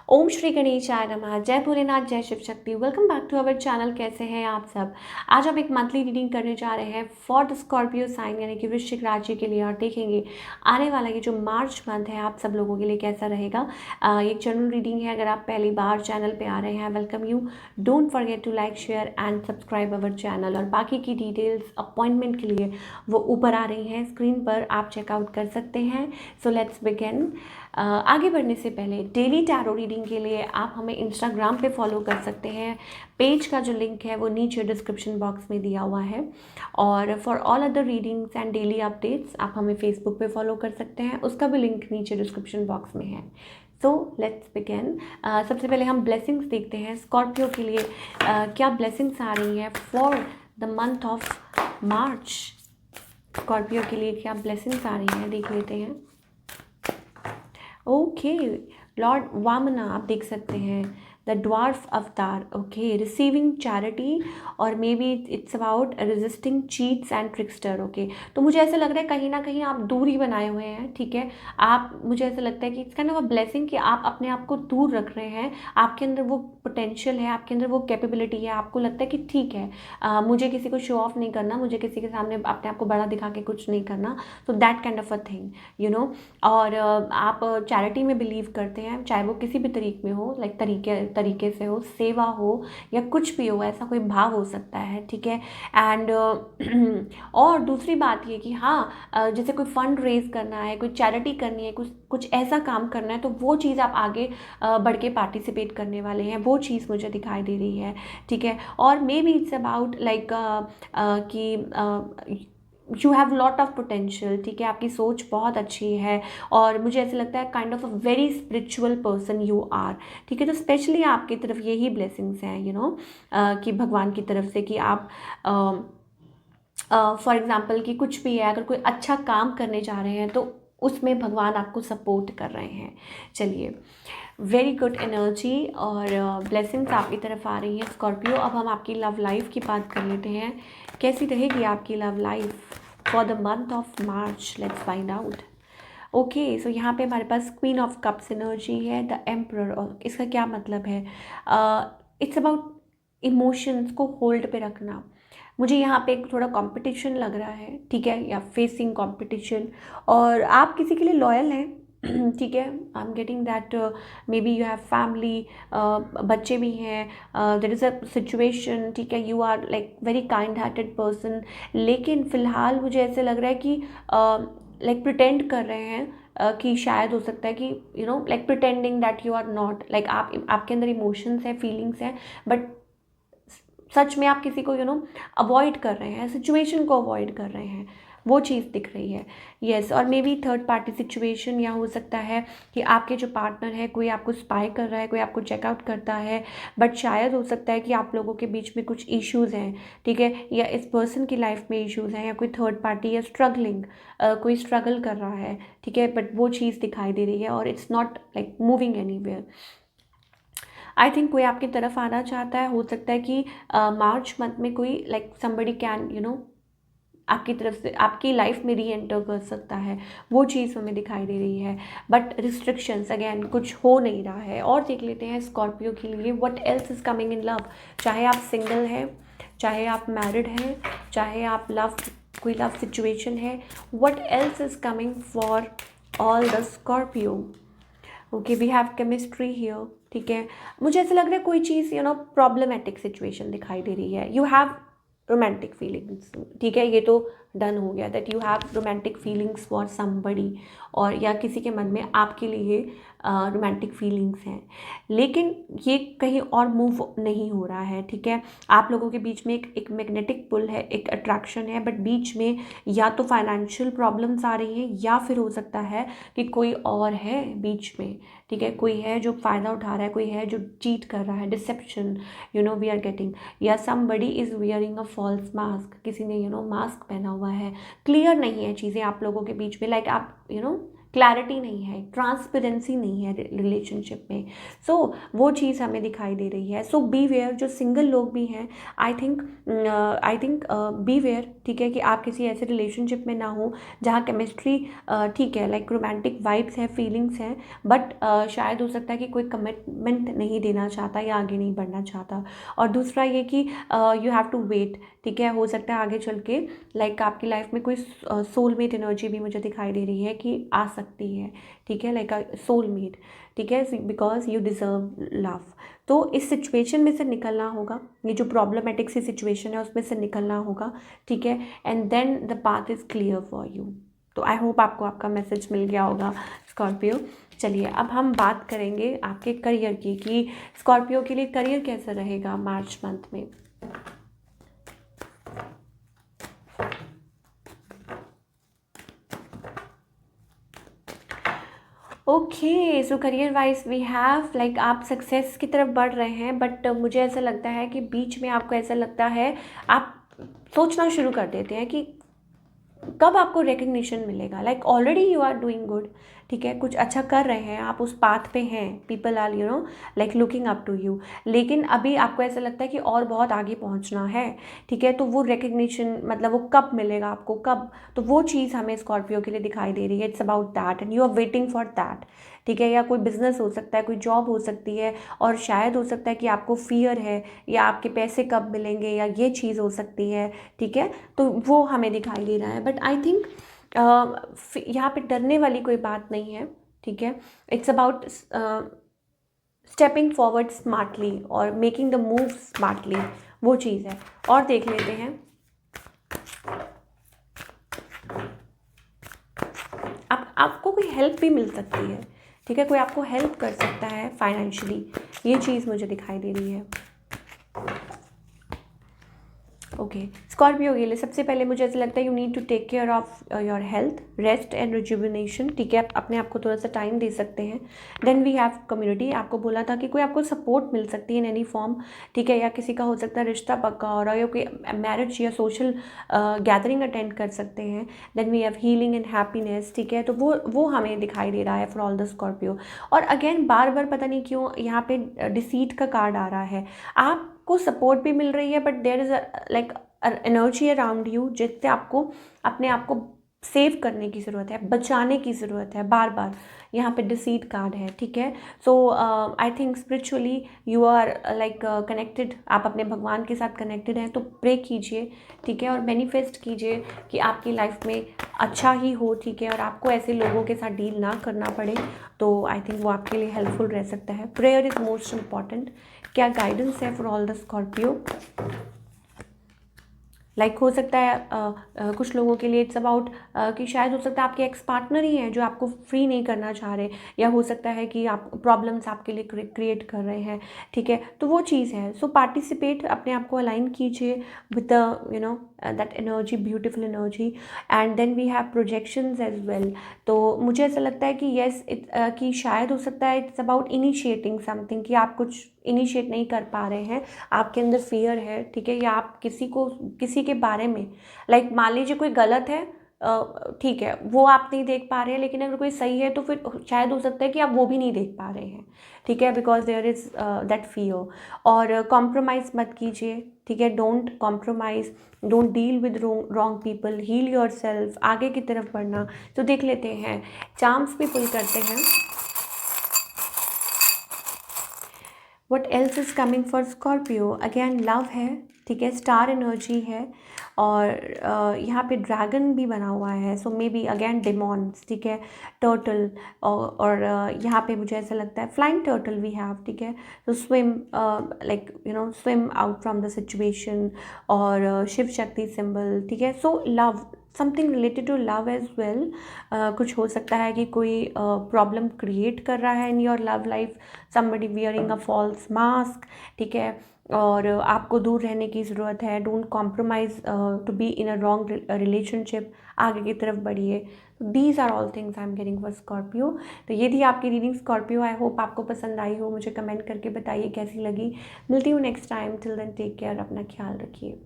ओम श्री गणेशाय नमः। जय भोलेनाथ, जय Shiv Shakti. Welcome back to our channel. कैसे हैं आप सब। आज हम एक मंथली रीडिंग करने जा रहे हैं फॉर द स्कॉर्पियो साइन यानी कि वृश्चिक राशि के लिए, और देखेंगे आने वाला ये जो मार्च मंथ है आप सब लोगों के लिए कैसा रहेगा। ये एक जनरल रीडिंग है। अगर आप पहली बार चैनल पे आ रहे हैं, welcome you. Don't forget to like, share and subscribe our channel. और बाकी की डिटेल्स अपॉइंटमेंट के लिए वो ऊपर आ रही हैं स्क्रीन पर, आप चेकआउट कर सकते हैं। So let's begin. आगे बढ़ने से पहले डेली टैरो रीडिंग के लिए आप हमें इंस्टाग्राम पे फॉलो कर सकते हैं। पेज का जो लिंक है वो नीचे डिस्क्रिप्शन बॉक्स में दिया हुआ है। और for all other readings and daily updates आप हमें फेसबुक पे फॉलो कर सकते हैं, उसका भी लिंक नीचे डिस्क्रिप्शन बॉक्स में है। So let's begin. सबसे पहले हम ब्लेसिंग्स देखते हैं स्कॉर्पियो के लिए। क्या ब्लेसिंग्स आ रही हैं for the month of March. Scorpio के लिए क्या ब्लेसिंग्स आ रही हैं देख लेते हैं। ओके, लॉर्ड वामना आप देख सकते हैं, द ड्वार्फ अवतार। ओके, रिसीविंग चैरिटी और maybe it's about resisting cheats and trickster. Okay, तो मुझे ऐसा लग रहा है कहीं ना कहीं आप दूरी बनाए हुए हैं। ठीक है, आप, मुझे ऐसा लगता है कि it's kind of a blessing कि आप अपने आप को दूर रख रहे हैं। आपके अंदर वो पोटेंशियल है, आपके अंदर वो कैपेबिलिटी है। आपको लगता है कि ठीक है, मुझे किसी को शो ऑफ नहीं करना, मुझे किसी के सामने अपने आप को बड़ा दिखा के कुछ नहीं करना। तो that kind of a thing, you know. और आप चैरिटी में बिलीव करते हैं, चाहे वो किसी भी तरीके में हो, लाइक तरीके से हो, सेवा हो या कुछ भी हो, ऐसा कोई भाव हो सकता है। ठीक है। एंड और दूसरी बात ये कि हाँ, जैसे कोई फंड रेज करना है, कोई चैरिटी करनी है, कुछ कुछ ऐसा काम करना है, तो वो चीज़ आप आगे बढ़ के पार्टिसिपेट करने वाले हैं, वो चीज़ मुझे दिखाई दे रही है। ठीक है। और maybe it's about like कि you have lot of potential. ठीक है, आपकी सोच बहुत अच्छी है और मुझे ऐसा लगता है kind of a very spiritual person you are. ठीक है, तो स्पेशली आपकी तरफ यही ब्लेसिंग्स हैं, यू नो, कि भगवान की तरफ से कि आप फॉर एग्ज़ाम्पल कि कुछ भी है, अगर कोई अच्छा काम करने जा रहे हैं तो उसमें भगवान आपको सपोर्ट कर रहे हैं। चलिए, वेरी गुड एनर्जी और ब्लेसिंग्स आपकी तरफ आ रही हैं स्कॉर्पियो। अब हम आपकी लव लाइफ की बात कर लेते हैं। कैसी रहेगी आपकी love life for the month of March. Let's find out. Okay, so यहाँ पे हमारे पास क्वीन ऑफ कप्स एनर्जी है, द एम्परर। और इसका क्या मतलब है? इट्स अबाउट इमोशंस को होल्ड पे रखना। मुझे यहाँ पे एक थोड़ा कंपटीशन लग रहा है, ठीक है, या फेसिंग कंपटीशन, और आप किसी के लिए लॉयल हैं। ठीक है, I am getting that maybe you have family, बच्चे भी हैं, देर इज़ अ सिचुएशन। ठीक है, you are like very kind hearted person, लेकिन फ़िलहाल मुझे ऐसे लग रहा है कि लाइक प्रिटेंड कर रहे हैं कि शायद हो सकता है कि you know like pretending that you are not like, आप, आपके अंदर इमोशंस हैं, फीलिंग्स हैं, बट सच में आप किसी को यू नो अवॉइड कर रहे हैं, सिचुएशन को अवॉइड कर रहे हैं, वो चीज़ दिख रही है। यस, और may be third party situation, या हो सकता है कि आपके जो पार्टनर है, कोई आपको स्पाई कर रहा है, कोई आपको चेकआउट करता है, बट शायद हो सकता है कि आप लोगों के बीच में कुछ इश्यूज़ हैं। ठीक है, या इस पर्सन की लाइफ में इश्यूज़ हैं, या कोई थर्ड पार्टी या स्ट्रगलिंग, कोई स्ट्रगल कर रहा है। ठीक है, बट वो चीज़ दिखाई दे रही है और it's not like moving anywhere. I think कोई आपकी तरफ आना चाहता है। हो सकता है कि मार्च मंथ में कोई like somebody can you know आपकी तरफ से आपकी लाइफ में री एंटर कर सकता है, वो चीज़ हमें दिखाई दे रही है। बट रिस्ट्रिक्शंस अगेन कुछ हो नहीं रहा है। और देख लेते हैं स्कॉर्पियो के लिए what else is coming in love. चाहे आप सिंगल हैं, चाहे आप मैरिड हैं, चाहे आप लव, कोई लव सिचुएशन है, what else is coming for all the Scorpio. Okay, we have chemistry here. ठीक है, मुझे ऐसा लग रहा है कोई चीज़ यू नो प्रॉब्लमेटिक सिचुएशन दिखाई दे रही है। You have romantic feelings. ठीक है, ये तो डन हो गया that you have romantic feelings for somebody, और या किसी के मन में आपके लिए रोमांटिक फीलिंग्स हैं, लेकिन ये कहीं और मूव नहीं हो रहा है। ठीक है, आप लोगों के बीच में एक मैग्नेटिक पुल है, एक अट्रैक्शन है, बट बीच में या तो फाइनेंशियल प्रॉब्लम्स आ रही हैं, या फिर हो सकता है कि कोई और है बीच में। ठीक है, कोई है जो फ़ायदा उठा रहा है, कोई है जो चीट कर रहा है, deception, you know we are getting, या somebody is wearing a false mask, किसी ने यू नो मास्क पहना हुआ है। क्लियर नहीं है चीज़ें आप लोगों के बीच में, लाइक आप यू नो क्लैरिटी नहीं है, ट्रांसपेरेंसी नहीं है रिलेशनशिप में। सो वो चीज़ हमें दिखाई दे रही है। सो बी वेयर, जो सिंगल लोग भी हैं, आई थिंक बी वेयर, ठीक है, कि आप किसी ऐसे रिलेशनशिप में ना हो जहाँ केमिस्ट्री ठीक है, लाइक रोमांटिक वाइब्स हैं, फीलिंग्स हैं, बट शायद हो सकता है कि कोई कमिटमेंट नहीं देना चाहता या आगे नहीं बढ़ना चाहता। और दूसरा ये कि यू हैव टू वेट, ठीक है, हो सकता है आगे चल के लाइक आपकी लाइफ में कोई सोलमेट एनर्जी भी मुझे दिखाई दे रही है कि आ सकती है, ठीक है, लाइक अ सोलमेट, ठीक है, बिकॉज यू डिज़र्व लव। तो इस सिचुएशन में से निकलना होगा, ये जो प्रॉब्लमेटिक सी सिचुएशन है उसमें से निकलना होगा, ठीक है, and then the path is clear for you. तो आई होप आपको आपका मैसेज मिल गया होगा स्कॉर्पियो। चलिए अब हम बात करेंगे आपके करियर की, कि स्कॉर्पियो के लिए करियर कैसा रहेगा मार्च मंथ में। Okay, so career wise we have like आप सक्सेस की तरफ बढ़ रहे हैं, बट मुझे ऐसा लगता है कि बीच में आपको ऐसा लगता है, आप सोचना शुरू कर देते हैं कि कब आपको रिकग्निशन मिलेगा। Like already you are doing good, ठीक है, कुछ अच्छा कर रहे हैं, आप उस पाथ पे हैं, people are like looking up to you, लेकिन अभी आपको ऐसा लगता है कि और बहुत आगे पहुंचना है, ठीक है। तो वो रिकग्निशन मतलब वो कब मिलेगा आपको, कब, तो वो चीज़ हमें स्कॉर्पियो के लिए दिखाई दे रही है। It's about that and you are waiting for that, ठीक है। या कोई बिजनेस हो सकता है, कोई जॉब हो सकती है, और शायद हो सकता है कि आपको फियर है, या आपके पैसे कब मिलेंगे, या ये चीज़ हो सकती है, ठीक है। तो वो हमें दिखाई दे रहा है, बट आई थिंक यहाँ पे डरने वाली कोई बात नहीं है, ठीक है। It's about stepping forward smartly और मेकिंग द मूव स्मार्टली, वो चीज़ है। और देख लेते हैं आपको कोई हेल्प भी मिल सकती है, ठीक है, कोई आपको हेल्प कर सकता है फाइनेंशियली, ये चीज़ मुझे दिखाई दे रही है। ओके, स्कॉर्पियो के लिए सबसे पहले मुझे ऐसा लगता है you need to take care of your health, rest and rejuvenation, ठीक है, आप अपने आप को थोड़ा सा टाइम दे सकते हैं। देन वी हैव कम्युनिटी, आपको बोला था कि कोई आपको सपोर्ट मिल सकती है इन एनी फॉर्म, ठीक है, या किसी का हो सकता है रिश्ता पक्का हो रहा है, या कोई मैरिज या सोशल गैदरिंग अटेंड कर सकते हैं। Then we have healing and happiness, ठीक है, तो वो हमें दिखाई दे रहा है फॉर ऑल द स्कॉर्पियो। और अगेन बार बार पता नहीं क्यों यहाँ पे डिसीट का कार्ड आ रहा है, आपको सपोर्ट भी मिल रही है, but there is like energy around you जिससे आपको अपने आप को सेव करने की ज़रूरत है, बचाने की ज़रूरत है। बार बार यहाँ पे डिसीट कार्ड है, ठीक है। So I think spiritually you are like connected, आप अपने भगवान के साथ कनेक्टेड हैं, तो प्रे कीजिए, ठीक है, और मैनिफेस्ट कीजिए कि आपकी लाइफ में अच्छा ही हो, ठीक है, और आपको ऐसे लोगों के साथ डील ना करना पड़े। तो आई थिंक वो आपके लिए हेल्पफुल रह सकता है। Prayer is most important. क्या गाइडेंस है for all the Scorpio? Like हो सकता है कुछ लोगों के लिए इट्स अबाउट कि शायद हो सकता है आपके एक्स पार्टनर ही हैं जो आपको फ्री नहीं करना चाह रहे, या हो सकता है कि आप प्रॉब्लम्स आपके लिए क्रिएट कर रहे हैं, ठीक है, तो वो चीज़ है। सो पार्टिसिपेट, अपने आप को अलाइन कीजिए with the that energy, beautiful energy. And then we have projections as well. तो मुझे ऐसा लगता है कि येस कि शायद हो सकता है इट्स अबाउट इनिशिएटिंग समथिंग, कि आप कुछ इनिशिएट नहीं कर पा रहे हैं, आपके अंदर फियर है, ठीक है, या आप किसी के बारे में लाइक मान लीजिए कोई गलत है, ठीक है, वो आप नहीं देख पा रहे हैं, लेकिन अगर कोई सही है तो फिर शायद हो सकता है कि आप वो भी नहीं देख पा रहे हैं, ठीक है, because there is that fear. और कॉम्प्रोमाइज़ मत कीजिए, ठीक है, don't compromise, don't deal with wrong people, heal yourself, आगे की तरफ बढ़ना। तो देख लेते हैं, चार्म्स भी पुल करते हैं। What else is coming for Scorpio? Again love है, ठीक है, स्टार एनर्जी है, और यहाँ पे ड्रैगन भी बना हुआ है, सो मे बी अगेन डेमॉन्स, ठीक है, टर्टल, और यहाँ पे मुझे ऐसा लगता है फ्लाइंग टर्टल वी हैव, ठीक है, तो swim like swim out from the situation, और शिव शक्ति सिंबल, ठीक है। So love, something related to love as well. कुछ हो सकता है कि कोई प्रॉब्लम क्रिएट कर रहा है in your love life, somebody wearing a false mask, ठीक है, और आपको दूर रहने की ज़रूरत है। Don't compromise to be in a wrong relationship, आगे की तरफ बढ़िए। These are all things I am getting for Scorpio. तो ये थी आपकी रीडिंग स्कॉर्पियो। आई होप आपको पसंद आई हो, मुझे कमेंट करके बताइए कैसी लगी। मिलती हूँ next time, till then take care, अपना ख्याल रखिए।